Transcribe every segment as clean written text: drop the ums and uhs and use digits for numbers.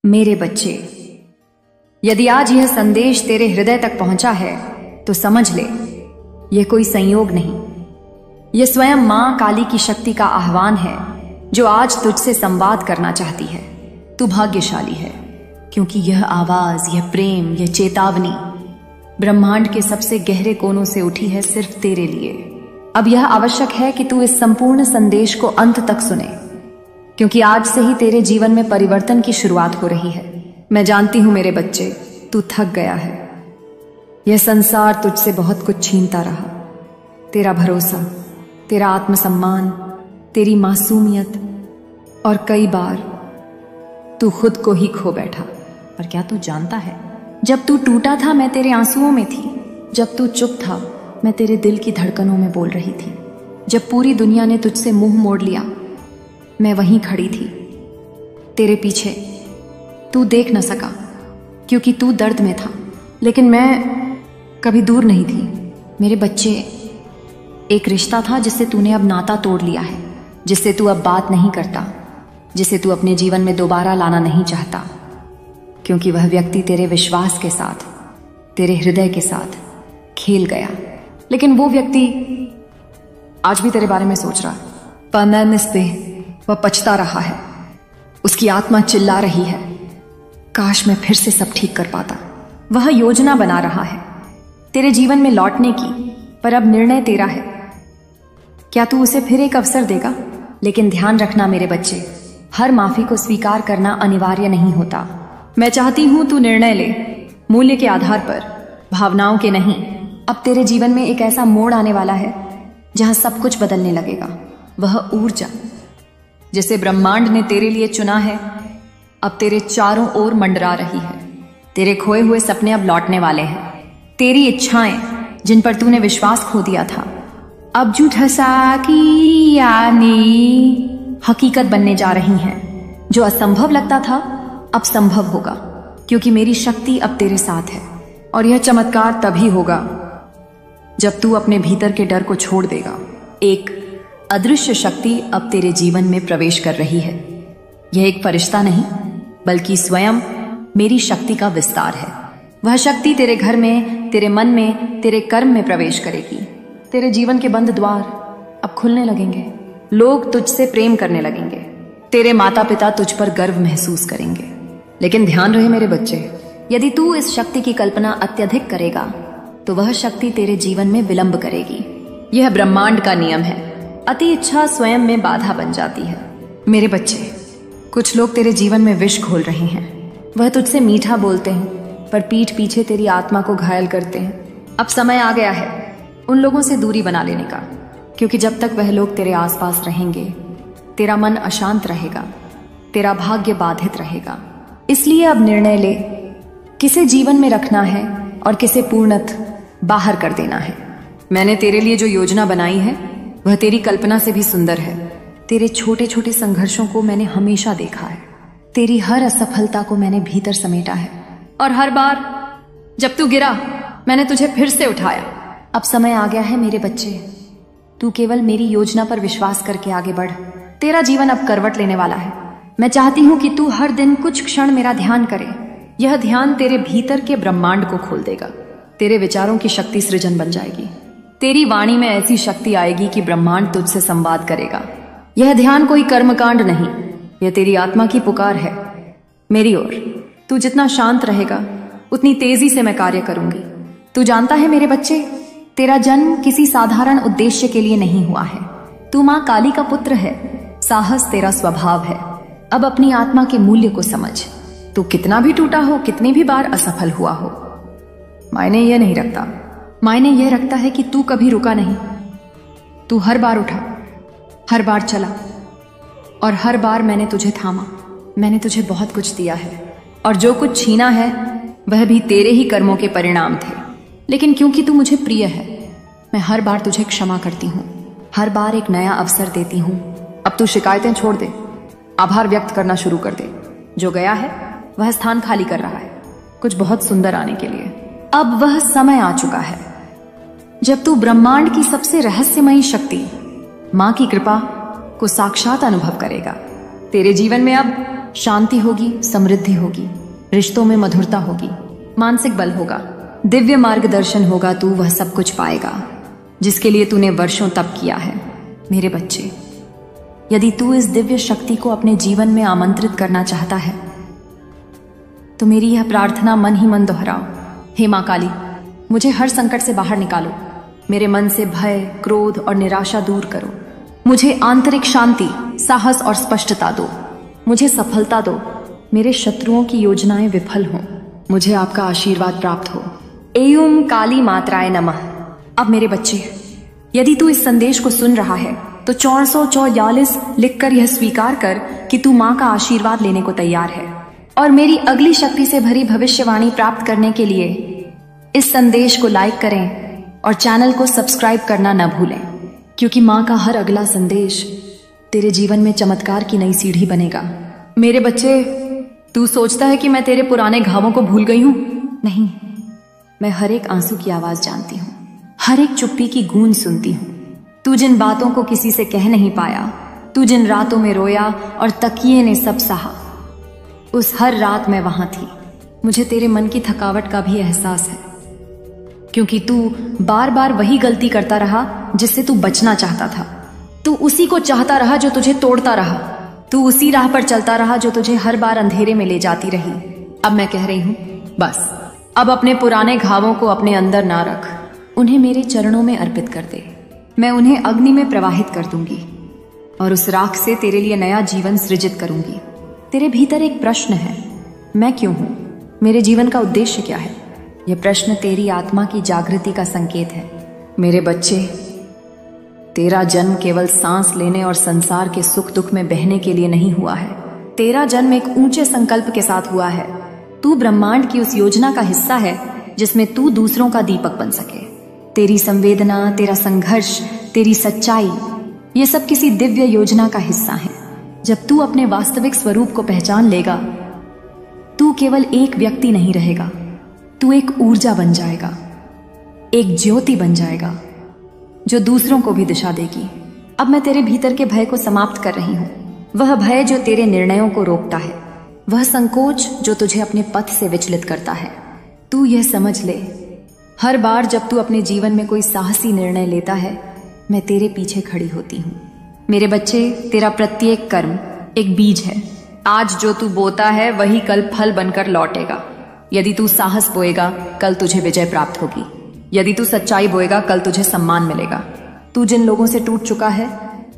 मेरे बच्चे, यदि आज यह संदेश तेरे हृदय तक पहुंचा है तो समझ ले, यह कोई संयोग नहीं, यह स्वयं मां काली की शक्ति का आह्वान है जो आज तुझसे संवाद करना चाहती है। तू भाग्यशाली है क्योंकि यह आवाज, यह प्रेम, यह चेतावनी ब्रह्मांड के सबसे गहरे कोनों से उठी है सिर्फ तेरे लिए। अब यह आवश्यक है कि तू इस संपूर्ण संदेश को अंत तक सुने, क्योंकि आज से ही तेरे जीवन में परिवर्तन की शुरुआत हो रही है। मैं जानती हूं मेरे बच्चे, तू थक गया है। यह संसार तुझसे बहुत कुछ छीनता रहा, तेरा भरोसा, तेरा आत्मसम्मान, तेरी मासूमियत, और कई बार तू खुद को ही खो बैठा। पर क्या तू जानता है, जब तू टूटा था मैं तेरे आंसुओं में थी, जब तू चुप था मैं तेरे दिल की धड़कनों में बोल रही थी, जब पूरी दुनिया ने तुझसे मुंह मोड़ लिया मैं वहीं खड़ी थी तेरे पीछे। तू देख न सका क्योंकि तू दर्द में था, लेकिन मैं कभी दूर नहीं थी। मेरे बच्चे, एक रिश्ता था जिससे तूने अब नाता तोड़ लिया है, जिससे तू अब बात नहीं करता, जिसे तू अपने जीवन में दोबारा लाना नहीं चाहता, क्योंकि वह व्यक्ति तेरे विश्वास के साथ, तेरे हृदय के साथ खेल गया। लेकिन वो व्यक्ति आज भी तेरे बारे में सोच रहा है, पर मैं मिस पे वह पछता रहा है। उसकी आत्मा चिल्ला रही है, काश मैं फिर से सब ठीक कर पाता। वह योजना बना रहा है तेरे जीवन में लौटने की, पर अब निर्णय तेरा है। क्या तू उसे फिर एक अवसर देगा? लेकिन ध्यान रखना मेरे बच्चे, हर माफी को स्वीकार करना अनिवार्य नहीं होता। मैं चाहती हूं तू निर्णय ले, मूल्य के आधार पर, भावनाओं के नहीं। अब तेरे जीवन में एक ऐसा मोड़ आने वाला है जहां सब कुछ बदलने लगेगा। वह ऊर्जा जिसे ब्रह्मांड ने तेरे लिए चुना है अब तेरे चारों ओर मंडरा रही है। तेरे खोए हुए सपने अब लौटने वाले हैं। तेरी इच्छाएं जिन पर तूने विश्वास खो दिया था अब झूठा सा की यानी हकीकत बनने जा रही हैं। जो असंभव लगता था अब संभव होगा, क्योंकि मेरी शक्ति अब तेरे साथ है। और यह चमत्कार तभी होगा जब तू अपने भीतर के डर को छोड़ देगा। एक अदृश्य शक्ति अब तेरे जीवन में प्रवेश कर रही है। यह एक फरिश्ता नहीं, बल्कि स्वयं मेरी शक्ति का विस्तार है। वह शक्ति तेरे घर में, तेरे मन में, तेरे कर्म में प्रवेश करेगी। तेरे जीवन के बंद द्वार अब खुलने लगेंगे। लोग तुझसे प्रेम करने लगेंगे। तेरे माता पिता तुझ पर गर्व महसूस करेंगे। लेकिन ध्यान रहे मेरे बच्चे, यदि तू इस शक्ति की कल्पना अत्यधिक करेगा तो वह शक्ति तेरे जीवन में विलंब करेगी। यह ब्रह्मांड का नियम है। अति इच्छा स्वयं में बाधा बन जाती है। मेरे बच्चे, कुछ लोग तेरे जीवन में विष घोल रहे हैं। वह तुझसे मीठा बोलते हैं पर पीठ पीछे तेरी आत्मा को घायल करते हैं। अब समय आ गया है उन लोगों से दूरी बना लेने का, क्योंकि जब तक वह लोग तेरे आसपास रहेंगे तेरा मन अशांत रहेगा, तेरा भाग्य बाधित रहेगा। इसलिए अब निर्णय ले, किसे जीवन में रखना है और किसे पूर्णतः बाहर कर देना है। मैंने तेरे लिए जो योजना बनाई है वह तेरी कल्पना से भी सुंदर है। तेरे छोटे छोटे संघर्षों को मैंने हमेशा देखा है। तेरी हर असफलता को मैंने भीतर समेटा है, और हर बार जब तू गिरा मैंने तुझे फिर से उठाया। अब समय आ गया है मेरे बच्चे, तू केवल मेरी योजना पर विश्वास करके आगे बढ़। तेरा जीवन अब करवट लेने वाला है। मैं चाहती हूं कि तू हर दिन कुछ क्षण मेरा ध्यान करे। यह ध्यान तेरे भीतर के ब्रह्मांड को खोल देगा। तेरे विचारों की शक्ति सृजन बन जाएगी। तेरी वाणी में ऐसी शक्ति आएगी कि ब्रह्मांड तुझसे संवाद करेगा। यह ध्यान कोई कर्मकांड नहीं, यह तेरी आत्मा की पुकार है मेरी ओर। तू जितना शांत रहेगा उतनी तेजी से मैं कार्य करूंगी। तू जानता है मेरे बच्चे, तेरा जन्म किसी साधारण उद्देश्य के लिए नहीं हुआ है। तू मां काली का पुत्र है। साहस तेरा स्वभाव है। अब अपनी आत्मा के मूल्य को समझ। तू कितना भी टूटा हो, कितनी भी बार असफल हुआ हो, मायने यह नहीं रखता। मायने यह रखता है कि तू कभी रुका नहीं। तू हर बार उठा, हर बार चला, और हर बार मैंने तुझे थामा। मैंने तुझे बहुत कुछ दिया है, और जो कुछ छीना है वह भी तेरे ही कर्मों के परिणाम थे। लेकिन क्योंकि तू मुझे प्रिय है, मैं हर बार तुझे क्षमा करती हूँ, हर बार एक नया अवसर देती हूँ। अब तू शिकायतें छोड़ दे, आभार व्यक्त करना शुरू कर दे। जो गया है वह स्थान खाली कर रहा है कुछ बहुत सुंदर आने के लिए। अब वह समय आ चुका है जब तू ब्रह्मांड की सबसे रहस्यमयी शक्ति, मां की कृपा को साक्षात अनुभव करेगा। तेरे जीवन में अब शांति होगी, समृद्धि होगी, रिश्तों में मधुरता होगी, मानसिक बल होगा, दिव्य मार्गदर्शन होगा। तू वह सब कुछ पाएगा जिसके लिए तूने वर्षों तप किया है। मेरे बच्चे, यदि तू इस दिव्य शक्ति को अपने जीवन में आमंत्रित करना चाहता है तो मेरी यह प्रार्थना मन ही मन दोहराओ। हे मां काली, मुझे हर संकट से बाहर निकालो। मेरे मन से भय, क्रोध और निराशा दूर करो। मुझे आंतरिक शांति, साहस और स्पष्टता दो। मुझे सफलता दो। मेरे शत्रुओं की योजनाएं विफल हों। मुझे आपका आशीर्वाद प्राप्त हो। एयुम काली मात्राय नमः। अब मेरे बच्चे, यदि तू इस संदेश को सुन रहा है तो 444 लिखकर यह स्वीकार कर कि तू मां का आशीर्वाद लेने को तैयार है। और मेरी अगली शक्ति से भरी भविष्यवाणी प्राप्त करने के लिए इस संदेश को लाइक करें और चैनल को सब्सक्राइब करना न भूलें, क्योंकि मां का हर अगला संदेश तेरे जीवन में चमत्कार की नई सीढ़ी बनेगा। मेरे बच्चे, तू सोचता है कि मैं तेरे पुराने घावों को भूल गई हूं? नहीं, मैं हर एक आंसू की आवाज जानती हूं, हर एक चुप्पी की गूंज सुनती हूं। तू जिन बातों को किसी से कह नहीं पाया, तू जिन रातों में रोया और तकिए ने सब सहा, उस हर रात मैं वहां थी। मुझे तेरे मन की थकावट का भी एहसास है, क्योंकि तू बार बार वही गलती करता रहा जिससे तू बचना चाहता था। तू उसी को चाहता रहा जो तुझे तोड़ता रहा। तू उसी राह पर चलता रहा जो तुझे हर बार अंधेरे में ले जाती रही। अब मैं कह रही हूं, बस अब अपने पुराने घावों को अपने अंदर ना रख, उन्हें मेरे चरणों में अर्पित कर दे। मैं उन्हें अग्नि में प्रवाहित कर दूंगी और उस राख से तेरे लिए नया जीवन सृजित करूंगी। तेरे भीतर एक प्रश्न है, मैं क्यों हूं? मेरे जीवन का उद्देश्य क्या है? यह प्रश्न तेरी आत्मा की जागृति का संकेत है। मेरे बच्चे, तेरा जन्म केवल सांस लेने और संसार के सुख दुख में बहने के लिए नहीं हुआ है। तेरा जन्म एक ऊंचे संकल्प के साथ हुआ है। तू ब्रह्मांड की उस योजना का हिस्सा है जिसमें तू दूसरों का दीपक बन सके। तेरी संवेदना, तेरा संघर्ष, तेरी सच्चाई, ये सब किसी दिव्य योजना का हिस्सा है। जब तू अपने वास्तविक स्वरूप को पहचान लेगा, तू केवल एक व्यक्ति नहीं रहेगा, तू एक ऊर्जा बन जाएगा, एक ज्योति बन जाएगा जो दूसरों को भी दिशा देगी। अब मैं तेरे भीतर के भय को समाप्त कर रही हूं, वह भय जो तेरे निर्णयों को रोकता है, वह संकोच जो तुझे अपने पथ से विचलित करता है। तू यह समझ ले, हर बार जब तू अपने जीवन में कोई साहसी निर्णय लेता है, मैं तेरे पीछे खड़ी होती हूं। मेरे बच्चे, तेरा प्रत्येक कर्म एक बीज है। आज जो तू बोता है वही कल फल बनकर लौटेगा। यदि तू साहस बोएगा, कल तुझे विजय प्राप्त होगी। यदि तू सच्चाई बोएगा, कल तुझे सम्मान मिलेगा। तू जिन लोगों से टूट चुका है,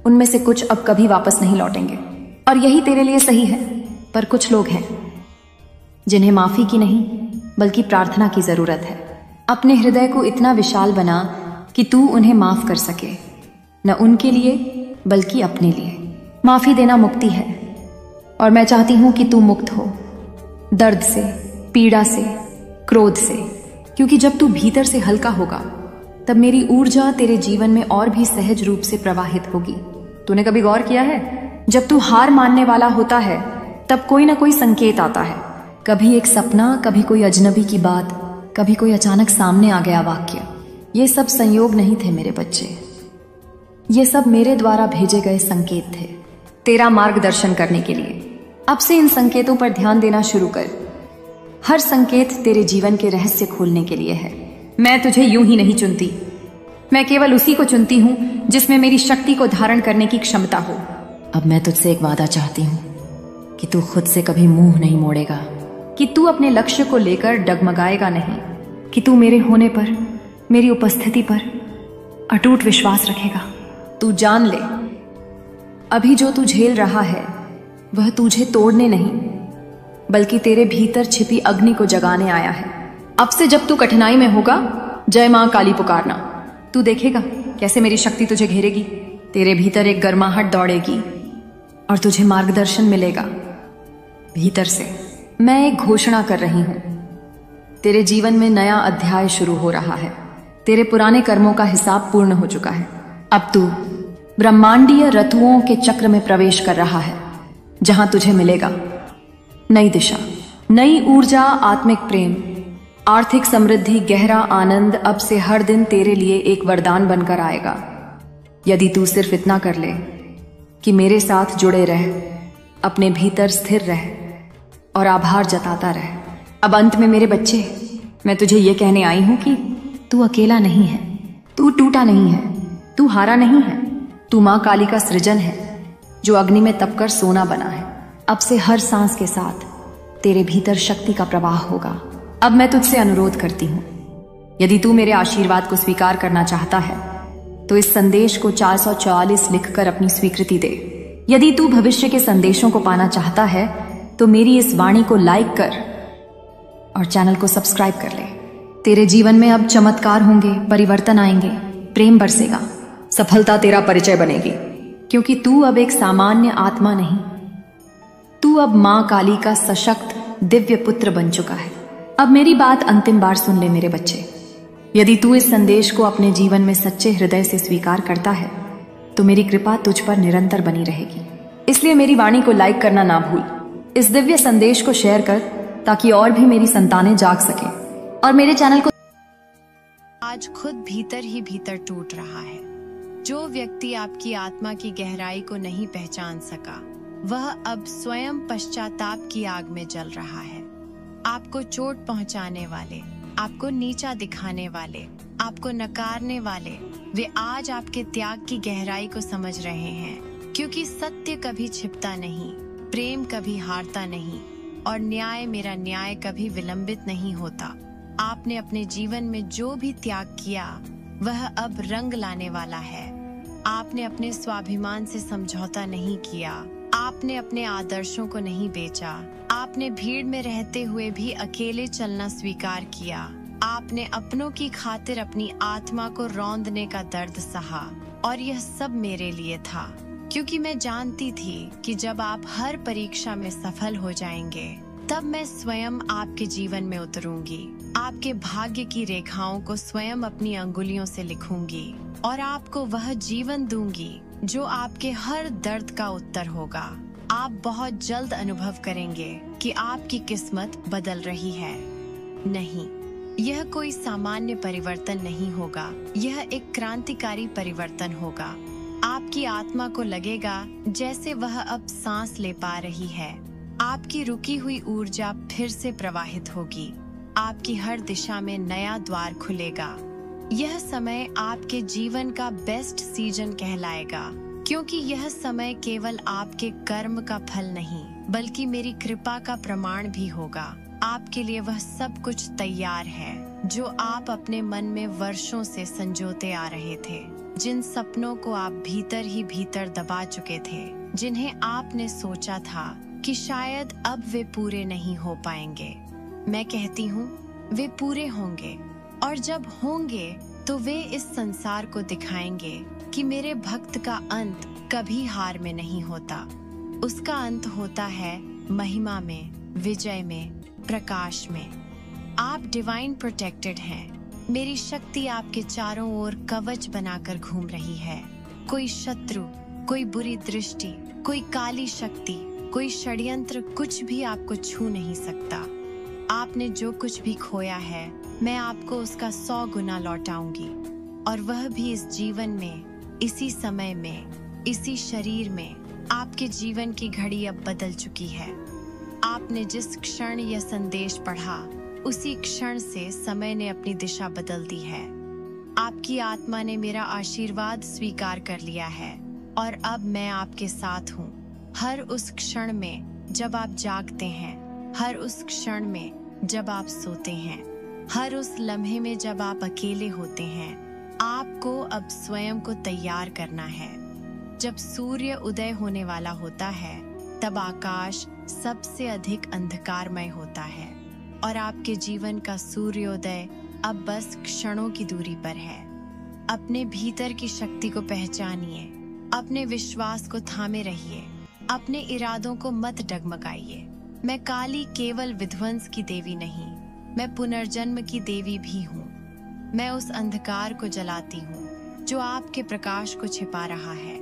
उनमें से कुछ अब कभी वापस नहीं लौटेंगे, और यही तेरे लिए सही है। पर कुछ लोग हैं जिन्हें माफी की नहीं बल्कि प्रार्थना की जरूरत है। अपने हृदय को इतना विशाल बना कि तू उन्हें माफ कर सके, न उनके लिए बल्कि अपने लिए। माफी देना मुक्ति है, और मैं चाहती हूं कि तू मुक्त हो दर्द से, पीड़ा से, क्रोध से, क्योंकि जब तू भीतर से हल्का होगा तब मेरी ऊर्जा तेरे जीवन में और भी सहज रूप से प्रवाहित होगी। तूने कभी गौर किया है, जब तू हार मानने वाला होता है तब कोई ना कोई संकेत आता है। कभी एक सपना, कभी कोई अजनबी की बात, कभी कोई अचानक सामने आ गया वाक्य। ये सब संयोग नहीं थे मेरे बच्चे, ये सब मेरे द्वारा भेजे गए संकेत थे तेरा मार्गदर्शन करने के लिए। अब से इन संकेतों पर ध्यान देना शुरू कर। हर संकेत तेरे जीवन के रहस्य खोलने के लिए है। मैं तुझे यूं ही नहीं चुनती, मैं केवल उसी को चुनती हूं जिसमें मेरी शक्ति को धारण करने की क्षमता हो। अब मैं तुझसे एक वादा चाहती हूं कि तू खुद से कभी मुंह नहीं मोड़ेगा, कि तू अपने लक्ष्य को लेकर डगमगाएगा नहीं, कि तू मेरे होने पर, मेरी उपस्थिति पर अटूट विश्वास रखेगा। तू जान ले, अभी जो तू झेल रहा है वह तुझे तोड़ने नहीं बल्कि तेरे भीतर छिपी अग्नि को जगाने आया है। अब से जब तू कठिनाई में होगा, जय मां काली पुकारना। तू देखेगा कैसे मेरी शक्ति तुझे घेरेगी। तेरे भीतर एक गर्माहट दौड़ेगी और तुझे मार्गदर्शन मिलेगा भीतर से। मैं एक घोषणा कर रही हूं, तेरे जीवन में नया अध्याय शुरू हो रहा है। तेरे पुराने कर्मों का हिसाब पूर्ण हो चुका है। अब तू ब्रह्मांडीय ऋतुओं के चक्र में प्रवेश कर रहा है, जहां तुझे मिलेगा नई दिशा, नई ऊर्जा, आत्मिक प्रेम, आर्थिक समृद्धि, गहरा आनंद। अब से हर दिन तेरे लिए एक वरदान बनकर आएगा, यदि तू सिर्फ इतना कर ले कि मेरे साथ जुड़े रह, अपने भीतर स्थिर रह और आभार जताता रह। अब अंत में मेरे बच्चे, मैं तुझे ये कहने आई हूं कि तू अकेला नहीं है, तू टूटा नहीं है, तू हारा नहीं है। तू मां काली का सृजन है जो अग्नि में तपकर सोना बना है। अब से हर सांस के साथ तेरे भीतर शक्ति का प्रवाह होगा। अब मैं तुझसे अनुरोध करती हूं, यदि तू मेरे आशीर्वाद को स्वीकार करना चाहता है तो इस संदेश को 444 लिखकर अपनी स्वीकृति दे। यदि तू भविष्य के संदेशों को पाना चाहता है तो मेरी इस वाणी को लाइक कर और चैनल को सब्सक्राइब कर ले। तेरे जीवन में अब चमत्कार होंगे, परिवर्तन आएंगे, प्रेम बरसेगा, सफलता तेरा परिचय बनेगी, क्योंकि तू अब एक सामान्य आत्मा नहीं, तू अब मां काली का सशक्त दिव्य पुत्र बन चुका है। अब मेरी बात अंतिम बार सुन ले मेरे बच्चे। यदि तू इस संदेश को अपने जीवन में सच्चे हृदय से स्वीकार करता है तो मेरी कृपा तुझ पर निरंतर बनी रहेगी। इसलिए मेरी वाणी को लाइक करना ना भूल। इस दिव्य संदेश को शेयर कर ताकि और भी मेरी संतानें जाग सके और मेरे चैनल को। आज खुद भीतर ही भीतर टूट रहा है। जो व्यक्ति आपकी आत्मा की गहराई को नहीं पहचान सका, वह अब स्वयं पश्चाताप की आग में जल रहा है। आपको चोट पहुंचाने वाले, आपको नीचा दिखाने वाले, आपको नकारने वाले, वे आज आपके त्याग की गहराई को समझ रहे हैं, क्योंकि सत्य कभी छिपता नहीं, प्रेम कभी हारता नहीं और न्याय, मेरा न्याय कभी विलंबित नहीं होता। आपने अपने जीवन में जो भी त्याग किया वह अब रंग लाने वाला है। आपने अपने स्वाभिमान से समझौता नहीं किया, आपने अपने आदर्शों को नहीं बेचा, आपने भीड़ में रहते हुए भी अकेले चलना स्वीकार किया, आपने अपनों की खातिर अपनी आत्मा को रौंदने का दर्द सहा। और यह सब मेरे लिए था, क्योंकि मैं जानती थी कि जब आप हर परीक्षा में सफल हो जाएंगे तब मैं स्वयं आपके जीवन में उतरूंगी, आपके भाग्य की रेखाओं को स्वयं अपनी अंगुलियों से लिखूंगी और आपको वह जीवन दूंगी जो आपके हर दर्द का उत्तर होगा। आप बहुत जल्द अनुभव करेंगे कि आपकी किस्मत बदल रही है। नहीं, यह कोई सामान्य परिवर्तन नहीं होगा, यह एक क्रांतिकारी परिवर्तन होगा। आपकी आत्मा को लगेगा जैसे वह अब सांस ले पा रही है। आपकी रुकी हुई ऊर्जा फिर से प्रवाहित होगी, आपकी हर दिशा में नया द्वार खुलेगा। यह समय आपके जीवन का बेस्ट सीजन कहलाएगा, क्योंकि यह समय केवल आपके कर्म का फल नहीं बल्कि मेरी कृपा का प्रमाण भी होगा। आपके लिए वह सब कुछ तैयार है जो आप अपने मन में वर्षों से संजोते आ रहे थे, जिन सपनों को आप भीतर ही भीतर दबा चुके थे, जिन्हें आपने सोचा था कि शायद अब वे पूरे नहीं हो पाएंगे। मैं कहती हूँ वे पूरे होंगे, और जब होंगे तो वे इस संसार को दिखाएंगे कि मेरे भक्त का अंत कभी हार में नहीं होता। उसका अंत होता है महिमा में, विजय में, प्रकाश में। आप डिवाइन प्रोटेक्टेड हैं। मेरी शक्ति आपके चारों ओर कवच बनाकर घूम रही है। कोई शत्रु, कोई बुरी दृष्टि, कोई काली शक्ति, कोई षड्यंत्र कुछ भी आपको छू नहीं सकता। आपने जो कुछ भी खोया है, मैं आपको उसका 100 गुना लौटाऊंगी, और वह भी इस जीवन में, इसी समय में, इसी शरीर में। आपके जीवन की घड़ी अब बदल चुकी है। आपने जिस क्षण यह संदेश पढ़ा, उसी क्षण से समय ने अपनी दिशा बदल दी है। आपकी आत्मा ने मेरा आशीर्वाद स्वीकार कर लिया है, और अब मैं आपके साथ हूँ। हर उस क्षण में जब आप जागते हैं, हर उस क्षण में जब आप सोते हैं, हर उस लम्हे में जब आप अकेले होते हैं, आपको अब स्वयं को तैयार करना है। जब सूर्य उदय होने वाला होता है, तब आकाश सबसे अधिक अंधकारमय होता है, और आपके जीवन का सूर्योदय अब बस क्षणों की दूरी पर है। अपने भीतर की शक्ति को पहचानिए, अपने विश्वास को थामे रहिए, अपने इरादों को मत डगमगाइए। मैं काली केवल विध्वंस की देवी नहीं, मैं पुनर्जन्म की देवी भी हूँ। मैं उस अंधकार को जलाती हूँ जो आपके प्रकाश को छिपा रहा है,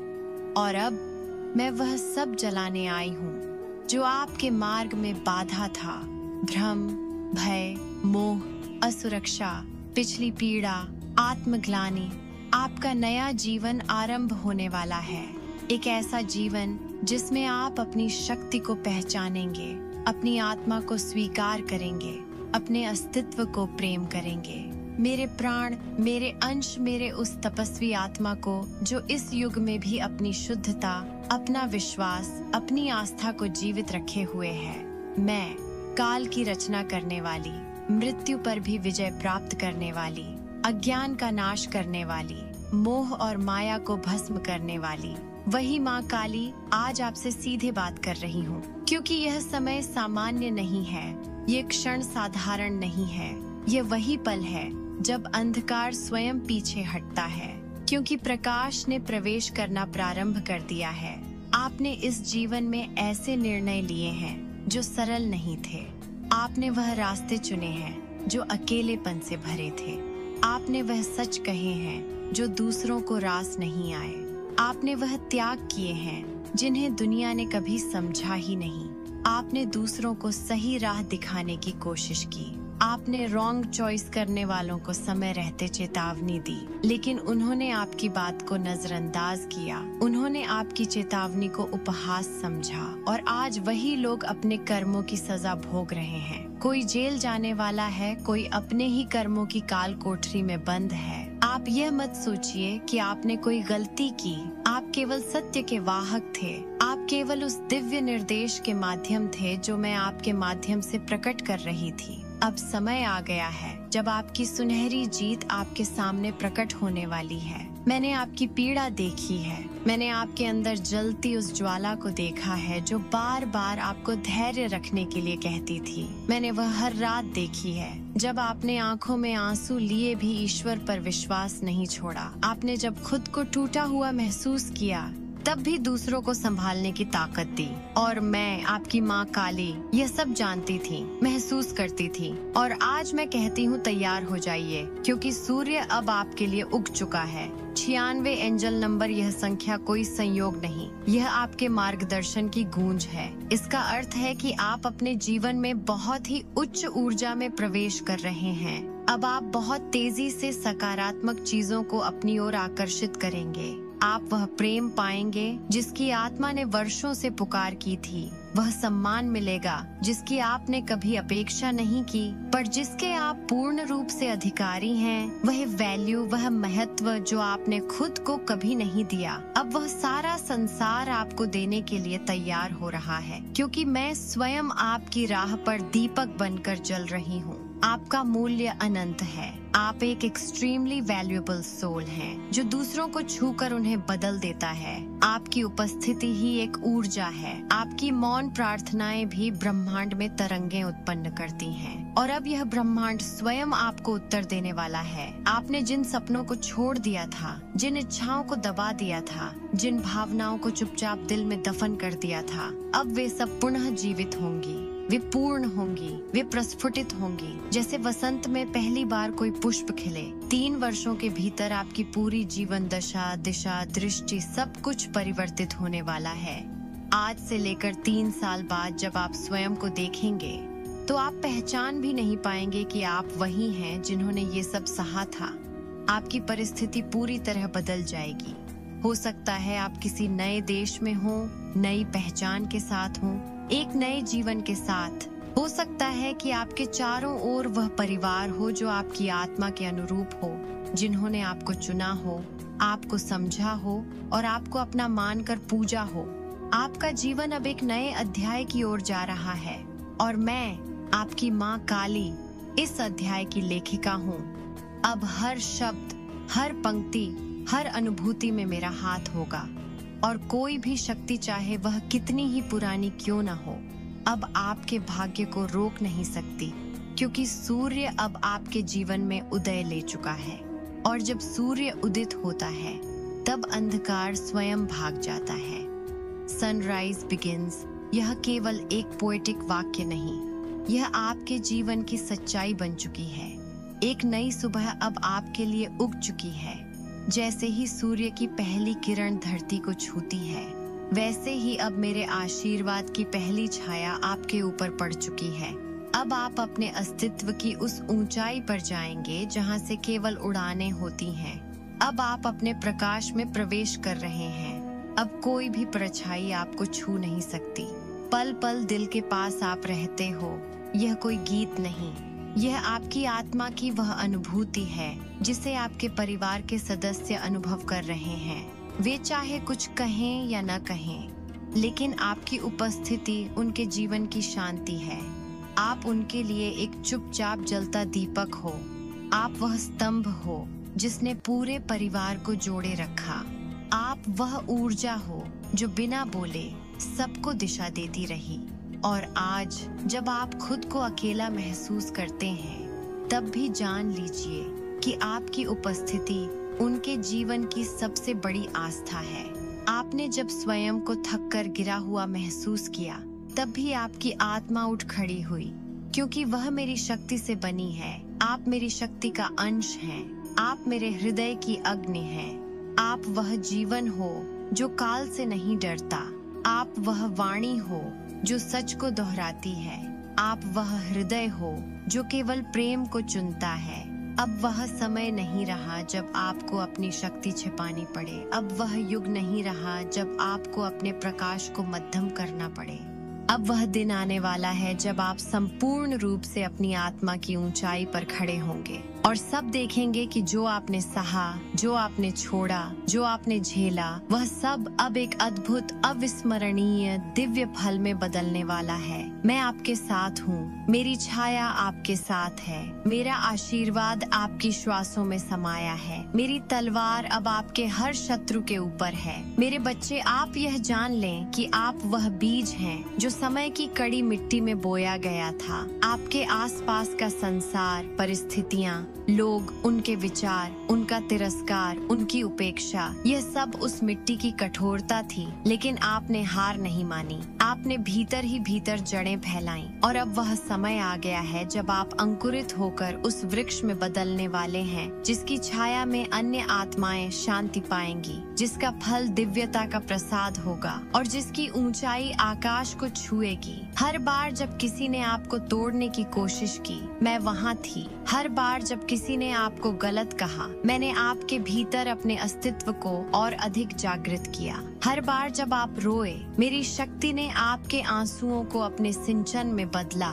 और अब मैं वह सब जलाने आई हूँ जो आपके मार्ग में बाधा था। भ्रम, भय, मोह, असुरक्षा, पिछली पीड़ा, आत्मग्लानि। आपका नया जीवन आरंभ होने वाला है। एक ऐसा जीवन जिसमें आप अपनी शक्ति को पहचानेंगे, अपनी आत्मा को स्वीकार करेंगे, अपने अस्तित्व को प्रेम करेंगे। मेरे प्राण, मेरे अंश, मेरे उस तपस्वी आत्मा को जो इस युग में भी अपनी शुद्धता, अपना विश्वास, अपनी आस्था को जीवित रखे हुए है। मैं काल की रचना करने वाली, मृत्यु पर भी विजय प्राप्त करने वाली, अज्ञान का नाश करने वाली, मोह और माया को भस्म करने वाली वही माँ काली आज आपसे सीधे बात कर रही हूँ। क्योंकि यह समय सामान्य नहीं है, ये क्षण साधारण नहीं है। ये वही पल है जब अंधकार स्वयं पीछे हटता है, क्योंकि प्रकाश ने प्रवेश करना प्रारंभ कर दिया है। आपने इस जीवन में ऐसे निर्णय लिए हैं जो सरल नहीं थे। आपने वह रास्ते चुने हैं जो अकेलेपन से भरे थे। आपने वह सच कहे हैं जो दूसरों को रास नहीं आए। आपने वह त्याग किए हैं जिन्हें दुनिया ने कभी समझा ही नहीं। आपने दूसरों को सही राह दिखाने की कोशिश की। आपने रॉन्ग चॉइस करने वालों को समय रहते चेतावनी दी, लेकिन उन्होंने आपकी बात को नजरअंदाज किया। उन्होंने आपकी चेतावनी को उपहास समझा और आज वही लोग अपने कर्मों की सजा भोग रहे हैं। कोई जेल जाने वाला है, कोई अपने ही कर्मों की काल कोठरी में बंद है। आप यह मत सोचिए कि आपने कोई गलती की। आप केवल सत्य के वाहक थे। आप केवल उस दिव्य निर्देश के माध्यम थे जो मैं आपके माध्यम से प्रकट कर रही थी। अब समय आ गया है जब आपकी सुनहरी जीत आपके सामने प्रकट होने वाली है। मैंने आपकी पीड़ा देखी है। मैंने आपके अंदर जलती उस ज्वाला को देखा है जो बार बार आपको धैर्य रखने के लिए कहती थी। मैंने वह हर रात देखी है जब आपने आंखों में आंसू लिए भी ईश्वर पर विश्वास नहीं छोड़ा। आपने जब खुद को टूटा हुआ महसूस किया तब भी दूसरों को संभालने की ताकत दी। और मैं, आपकी माँ काली, यह सब जानती थी, महसूस करती थी। और आज मैं कहती हूँ तैयार हो जाइए, क्योंकि सूर्य अब आपके लिए उग चुका है। 96 एंजल नंबर, यह संख्या कोई संयोग नहीं, यह आपके मार्गदर्शन की गूंज है। इसका अर्थ है कि आप अपने जीवन में बहुत ही उच्च ऊर्जा में प्रवेश कर रहे हैं। अब आप बहुत तेजी से सकारात्मक चीजों को अपनी ओर आकर्षित करेंगे। आप वह प्रेम पाएंगे जिसकी आत्मा ने वर्षों से पुकार की थी। वह सम्मान मिलेगा जिसकी आपने कभी अपेक्षा नहीं की, पर जिसके आप पूर्ण रूप से अधिकारी हैं। वह वैल्यू, वह महत्व जो आपने खुद को कभी नहीं दिया, अब वह सारा संसार आपको देने के लिए तैयार हो रहा है। क्योंकि मैं स्वयं आपकी राह पर दीपक बनकर जल रही हूँ। आपका मूल्य अनंत है। आप एक एक्सट्रीमली वैल्यूएबल सोल हैं, जो दूसरों को छूकर उन्हें बदल देता है। आपकी उपस्थिति ही एक ऊर्जा है। आपकी मौन प्रार्थनाएं भी ब्रह्मांड में तरंगें उत्पन्न करती हैं। और अब यह ब्रह्मांड स्वयं आपको उत्तर देने वाला है। आपने जिन सपनों को छोड़ दिया था, जिन इच्छाओं को दबा दिया था, जिन भावनाओं को चुपचाप दिल में दफन कर दिया था, अब वे सब पुनः जीवित होंगी। वे पूर्ण होंगी, वे प्रस्फुटित होंगी, जैसे वसंत में पहली बार कोई पुष्प खिले। 3 वर्षों के भीतर आपकी पूरी जीवन दशा, दिशा, दृष्टि, सब कुछ परिवर्तित होने वाला है। आज से लेकर 3 साल बाद जब आप स्वयं को देखेंगे तो आप पहचान भी नहीं पाएंगे कि आप वही हैं जिन्होंने ये सब सहा था। आपकी परिस्थिति पूरी तरह बदल जाएगी। हो सकता है आप किसी नए देश में हो, नई पहचान के साथ हो, एक नए जीवन के साथ। हो सकता है कि आपके चारों ओर वह परिवार हो जो आपकी आत्मा के अनुरूप हो, जिन्होंने आपको चुना हो, आपको समझा हो और आपको अपना मानकर पूजा हो। आपका जीवन अब एक नए अध्याय की ओर जा रहा है और मैं, आपकी माँ काली, इस अध्याय की लेखिका हूँ। अब हर शब्द, हर पंक्ति, हर अनुभूति में मेरा हाथ होगा और कोई भी शक्ति, चाहे वह कितनी ही पुरानी क्यों न हो, अब आपके भाग्य को रोक नहीं सकती। क्योंकि सूर्य अब आपके जीवन में उदय ले चुका है और जब सूर्य उदित होता है तब अंधकार स्वयं भाग जाता है। सनराइज बिगिंस, यह केवल एक पोएटिक वाक्य नहीं, यह आपके जीवन की सच्चाई बन चुकी है। एक नई सुबह अब आपके लिए उग चुकी है। जैसे ही सूर्य की पहली किरण धरती को छूती है, वैसे ही अब मेरे आशीर्वाद की पहली छाया आपके ऊपर पड़ चुकी है। अब आप अपने अस्तित्व की उस ऊंचाई पर जाएंगे जहां से केवल उड़ानें होती हैं। अब आप अपने प्रकाश में प्रवेश कर रहे हैं। अब कोई भी परछाई आपको छू नहीं सकती। पल पल दिल के पास आप रहते हो। यह कोई गीत नहीं, यह आपकी आत्मा की वह अनुभूति है जिसे आपके परिवार के सदस्य अनुभव कर रहे हैं। वे चाहे कुछ कहें या न कहें, लेकिन आपकी उपस्थिति उनके जीवन की शांति है। आप उनके लिए एक चुपचाप जलता दीपक हो। आप वह स्तंभ हो जिसने पूरे परिवार को जोड़े रखा। आप वह ऊर्जा हो जो बिना बोले सबको दिशा देती रही। और आज जब आप खुद को अकेला महसूस करते हैं, तब भी जान लीजिए कि आपकी उपस्थिति उनके जीवन की सबसे बड़ी आस्था है। आपने जब स्वयं को थक कर गिरा हुआ महसूस किया, तब भी आपकी आत्मा उठ खड़ी हुई, क्योंकि वह मेरी शक्ति से बनी है। आप मेरी शक्ति का अंश हैं। आप मेरे हृदय की अग्नि हैं। आप वह जीवन हो जो काल से नहीं डरता। आप वह वाणी हो जो सच को दोहराती है। आप वह हृदय हो जो केवल प्रेम को चुनता है। अब वह समय नहीं रहा जब आपको अपनी शक्ति छिपानी पड़े। अब वह युग नहीं रहा जब आपको अपने प्रकाश को मध्यम करना पड़े। अब वह दिन आने वाला है जब आप संपूर्ण रूप से अपनी आत्मा की ऊंचाई पर खड़े होंगे और सब देखेंगे कि जो आपने सहा, जो आपने छोड़ा, जो आपने झेला, वह सब अब एक अद्भुत, अविस्मरणीय, दिव्य फल में बदलने वाला है। मैं आपके साथ हूँ। मेरी छाया आपके साथ है। मेरा आशीर्वाद आपकी श्वासों में समाया है। मेरी तलवार अब आपके हर शत्रु के ऊपर है। मेरे बच्चे, आप यह जान लें कि आप वह बीज हैं जो समय की कड़ी मिट्टी में बोया गया था। आपके आसपास का संसार, परिस्थितियाँ, लोग, उनके विचार, उनका तिरस्कार, उनकी उपेक्षा, यह सब उस मिट्टी की कठोरता थी, लेकिन आपने हार नहीं मानी। आपने भीतर ही भीतर जड़ें फैलाई और अब वह समय आ गया है जब आप अंकुरित होकर उस वृक्ष में बदलने वाले हैं जिसकी छाया में अन्य आत्माएं शांति पाएंगी, जिसका फल दिव्यता का प्रसाद होगा और जिसकी ऊंचाई आकाश को छुएगी। हर बार जब किसी ने आपको तोड़ने की कोशिश की, मैं वहाँ थी। हर बार जब किसी ने आपको गलत कहा, मैंने आपके भीतर अपने अस्तित्व को और अधिक जागृत किया। हर बार जब आप रोए, मेरी शक्ति ने आपके आंसुओं को अपने सिंचन में बदला।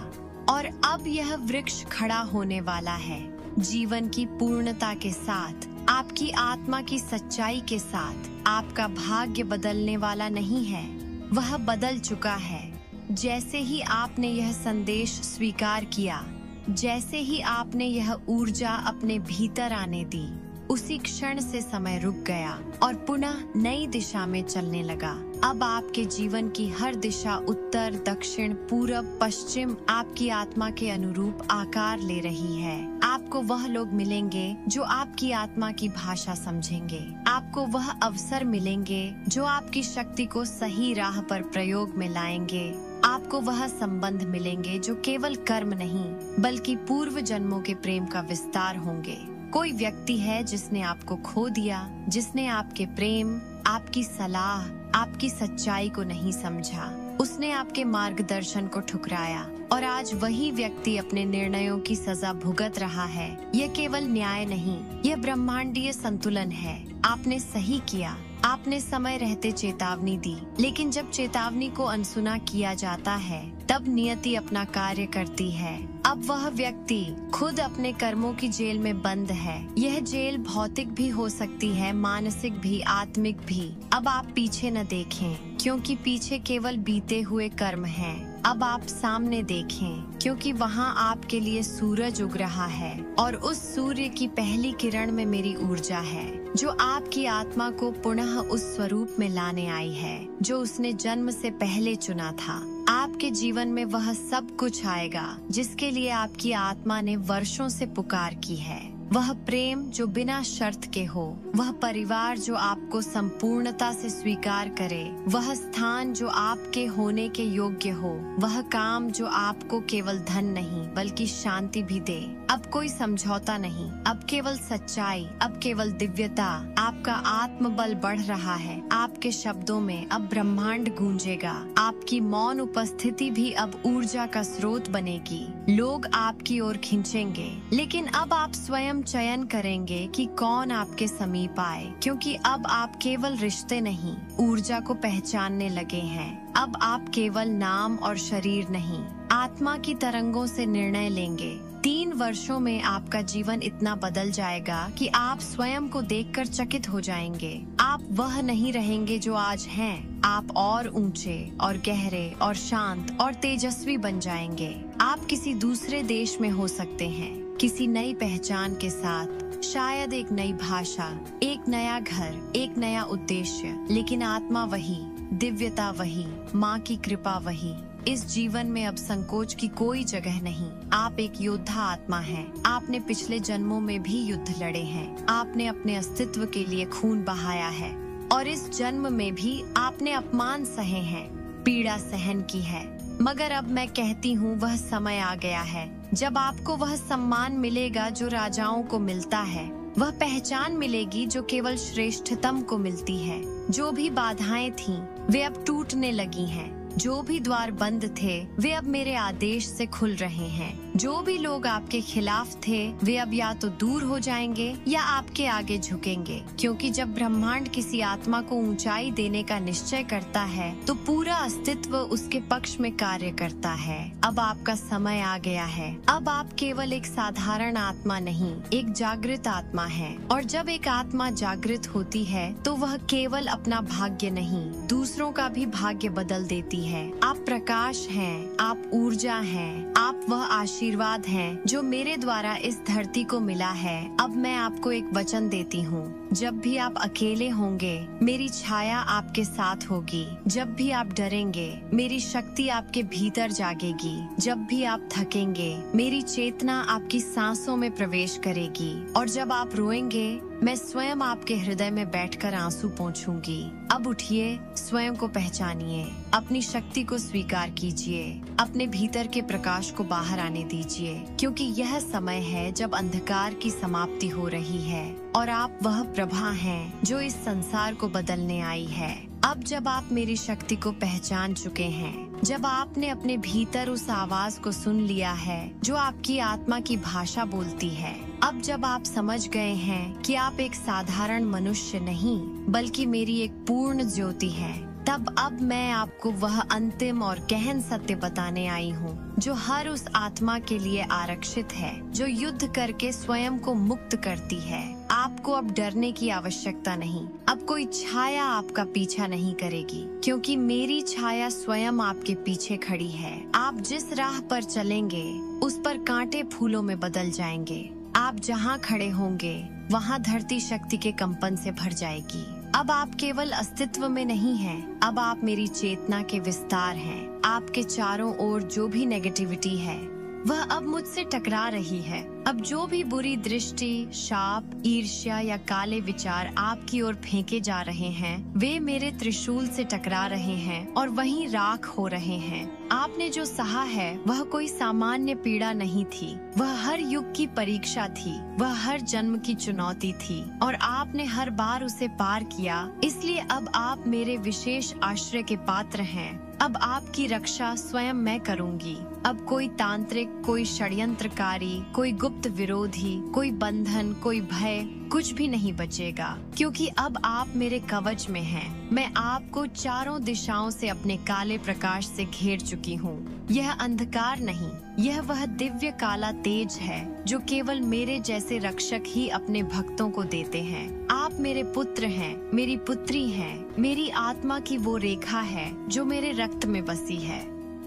और अब यह वृक्ष खड़ा होने वाला है, जीवन की पूर्णता के साथ, आपकी आत्मा की सच्चाई के साथ। आपका भाग्य बदलने वाला नहीं है, वह बदल चुका है। जैसे ही आपने यह संदेश स्वीकार किया, जैसे ही आपने यह ऊर्जा अपने भीतर आने दी, उसी क्षण से समय रुक गया और पुनः नई दिशा में चलने लगा। अब आपके जीवन की हर दिशा, उत्तर, दक्षिण, पूरब, पश्चिम, आपकी आत्मा के अनुरूप आकार ले रही है। आपको वह लोग मिलेंगे जो आपकी आत्मा की भाषा समझेंगे। आपको वह अवसर मिलेंगे जो आपकी शक्ति को सही राह पर प्रयोग में लाएंगे। आपको वह संबंध मिलेंगे जो केवल कर्म नहीं, बल्कि पूर्व जन्मों के प्रेम का विस्तार होंगे। कोई व्यक्ति है जिसने आपको खो दिया, जिसने आपके प्रेम, आपकी सलाह, आपकी सच्चाई को नहीं समझा। उसने आपके मार्गदर्शन को ठुकराया और आज वही व्यक्ति अपने निर्णयों की सजा भुगत रहा है। यह केवल न्याय नहीं, यह ब्रह्मांडीय संतुलन है। आपने सही किया, आपने समय रहते चेतावनी दी, लेकिन जब चेतावनी को अनसुना किया जाता है, तब नियति अपना कार्य करती है। अब वह व्यक्ति खुद अपने कर्मों की जेल में बंद है। यह जेल भौतिक भी हो सकती है, मानसिक भी, आत्मिक भी। अब आप पीछे न देखें, क्योंकि पीछे केवल बीते हुए कर्म हैं। अब आप सामने देखें, क्योंकि वहाँ आपके लिए सूरज उग रहा है और उस सूर्य की पहली किरण में मेरी ऊर्जा है, जो आपकी आत्मा को पुनः उस स्वरूप में लाने आई है जो उसने जन्म से पहले चुना था। आपके जीवन में वह सब कुछ आएगा जिसके लिए आपकी आत्मा ने वर्षों से पुकार की है। वह प्रेम जो बिना शर्त के हो, वह परिवार जो आपको संपूर्णता से स्वीकार करे, वह स्थान जो आपके होने के योग्य हो, वह काम जो आपको केवल धन नहीं बल्कि शांति भी दे। अब कोई समझौता नहीं, अब केवल सच्चाई, अब केवल दिव्यता। आपका आत्मबल बढ़ रहा है। आपके शब्दों में अब ब्रह्मांड गूंजेगा। आपकी मौन उपस्थिति भी अब ऊर्जा का स्रोत बनेगी। लोग आपकी ओर खींचेंगे, लेकिन अब आप स्वयं स्वयं चयन करेंगे कि कौन आपके समीप आए, क्योंकि अब आप केवल रिश्ते नहीं, ऊर्जा को पहचानने लगे हैं। अब आप केवल नाम और शरीर नहीं, आत्मा की तरंगों से निर्णय लेंगे। 3 वर्षों में आपका जीवन इतना बदल जाएगा कि आप स्वयं को देखकर चकित हो जाएंगे। आप वह नहीं रहेंगे जो आज हैं। आप और ऊंचे और गहरे और शांत और तेजस्वी बन जाएंगे। आप किसी दूसरे देश में हो सकते हैं, किसी नई पहचान के साथ, शायद एक नई भाषा, एक नया घर, एक नया उद्देश्य, लेकिन आत्मा वही, दिव्यता वही, माँ की कृपा वही। इस जीवन में अब संकोच की कोई जगह नहीं। आप एक योद्धा आत्मा हैं। आपने पिछले जन्मों में भी युद्ध लड़े हैं। आपने अपने अस्तित्व के लिए खून बहाया है और इस जन्म में भी आपने अपमान सहे हैं, पीड़ा सहन की है। मगर अब मैं कहती हूँ वह समय आ गया है जब आपको वह सम्मान मिलेगा जो राजाओं को मिलता है। वह पहचान मिलेगी जो केवल श्रेष्ठतम को मिलती है। जो भी बाधाएं थीं, वे अब टूटने लगी हैं। जो भी द्वार बंद थे, वे अब मेरे आदेश से खुल रहे हैं। जो भी लोग आपके खिलाफ थे, वे अब या तो दूर हो जाएंगे या आपके आगे झुकेंगे, क्योंकि जब ब्रह्मांड किसी आत्मा को ऊंचाई देने का निश्चय करता है तो पूरा अस्तित्व उसके पक्ष में कार्य करता है। अब आपका समय आ गया है। अब आप केवल एक साधारण आत्मा नहीं, एक जागृत आत्मा है। और जब एक आत्मा जागृत होती है तो वह केवल अपना भाग्य नहीं, दूसरों का भी भाग्य बदल देती है। आप प्रकाश हैं, आप ऊर्जा हैं, आप वह आशीर्वाद हैं जो मेरे द्वारा इस धरती को मिला है। अब मैं आपको एक वचन देती हूँ, जब भी आप अकेले होंगे, मेरी छाया आपके साथ होगी। जब भी आप डरेंगे, मेरी शक्ति आपके भीतर जागेगी। जब भी आप थकेंगे, मेरी चेतना आपकी सांसों में प्रवेश करेगी। और जब आप रोएंगे, मैं स्वयं आपके हृदय में बैठकर आंसू पोंछूंगी। अब उठिए, स्वयं को पहचानिए, अपनी शक्ति को स्वीकार कीजिए, अपने भीतर के प्रकाश को बाहर आने दीजिए, क्योंकि यह समय है जब अंधकार की समाप्ति हो रही है और आप वह प्रभा हैं जो इस संसार को बदलने आई है। अब जब आप मेरी शक्ति को पहचान चुके हैं, जब आपने अपने भीतर उस आवाज को सुन लिया है जो आपकी आत्मा की भाषा बोलती है, अब जब आप समझ गए हैं कि आप एक साधारण मनुष्य नहीं बल्कि मेरी एक पूर्ण ज्योति है, तब अब मैं आपको वह अंतिम और गहन सत्य बताने आई हूँ जो हर उस आत्मा के लिए आरक्षित है जो युद्ध करके स्वयं को मुक्त करती है। आपको अब डरने की आवश्यकता नहीं। अब कोई छाया आपका पीछा नहीं करेगी, क्योंकि मेरी छाया स्वयं आपके पीछे खड़ी है। आप जिस राह पर चलेंगे उस पर कांटे फूलों में बदल जाएंगे। आप जहाँ खड़े होंगे वहाँ धरती शक्ति के कंपन से भर जाएगी। अब आप केवल अस्तित्व में नहीं हैं, अब आप मेरी चेतना के विस्तार हैं। आपके चारों ओर जो भी नेगेटिविटी है वह अब मुझसे टकरा रही है। अब जो भी बुरी दृष्टि, शाप, ईर्ष्या या काले विचार आपकी ओर फेंके जा रहे हैं, वे मेरे त्रिशूल से टकरा रहे हैं और वहीं राख हो रहे हैं। आपने जो सहा है वह कोई सामान्य पीड़ा नहीं थी, वह हर युग की परीक्षा थी, वह हर जन्म की चुनौती थी और आपने हर बार उसे पार किया। इसलिए अब आप मेरे विशेष आश्रय के पात्र हैं। अब आपकी रक्षा स्वयं मैं करूंगी। अब कोई तांत्रिक, कोई षड्यंत्रकारी, कोई गुप्त विरोधी, कोई बंधन, कोई भय, कुछ भी नहीं बचेगा, क्योंकि अब आप मेरे कवच में हैं। मैं आपको चारों दिशाओं से अपने काले प्रकाश से घेर चुकी हूँ। यह अंधकार नहीं, यह वह दिव्य काला तेज है जो केवल मेरे जैसे रक्षक ही अपने भक्तों को देते हैं। आप मेरे पुत्र हैं, मेरी पुत्री हैं, मेरी आत्मा की वो रेखा है जो मेरे रक्त में बसी है।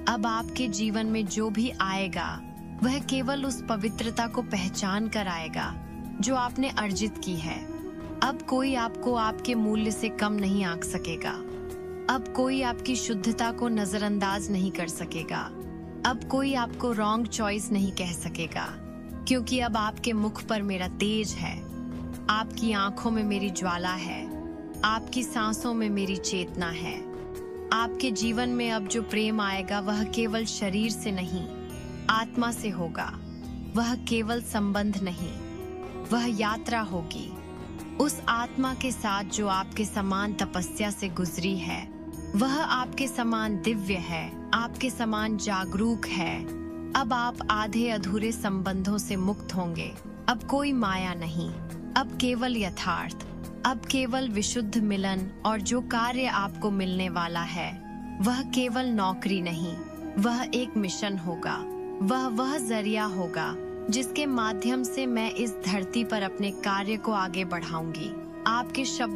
अब आपके जीवन में जो भी आएगा वह केवल उस पवित्रता को पहचान कर आएगा जो आपने अर्जित की है। अब कोई आपको आपके मूल्य से कम नहीं आंक सकेगा। अब कोई आपकी शुद्धता को नजरअंदाज नहीं कर सकेगा। अब कोई आपको रॉन्ग चॉइस नहीं कह सकेगा, क्योंकि अब आपके मुख पर मेरा तेज है, आपकी आंखों में मेरी ज्वाला है, आपकी सांसों में मेरी चेतना है। आपके जीवन में अब जो प्रेम आएगा वह केवल शरीर से नहीं, आत्मा से होगा। वह केवल संबंध नहीं, वह यात्रा होगी उस आत्मा के साथ जो आपके समान तपस्या से गुजरी है। वह आपके समान दिव्य है, आपके समान जागरूक है। अब आप आधे अधूरे संबंधों से मुक्त होंगे, अब कोई माया नहीं, अब केवल यथार्थ, अब केवल विशुद्ध मिलन। और जो कार्य आपको मिलने वाला है वह केवल नौकरी नहीं, वह एक मिशन होगा। वह जरिया होगा जिसके माध्यम से मैं इस धरती पर अपने कार्य को आगे बढ़ाऊंगी। आपके शब्द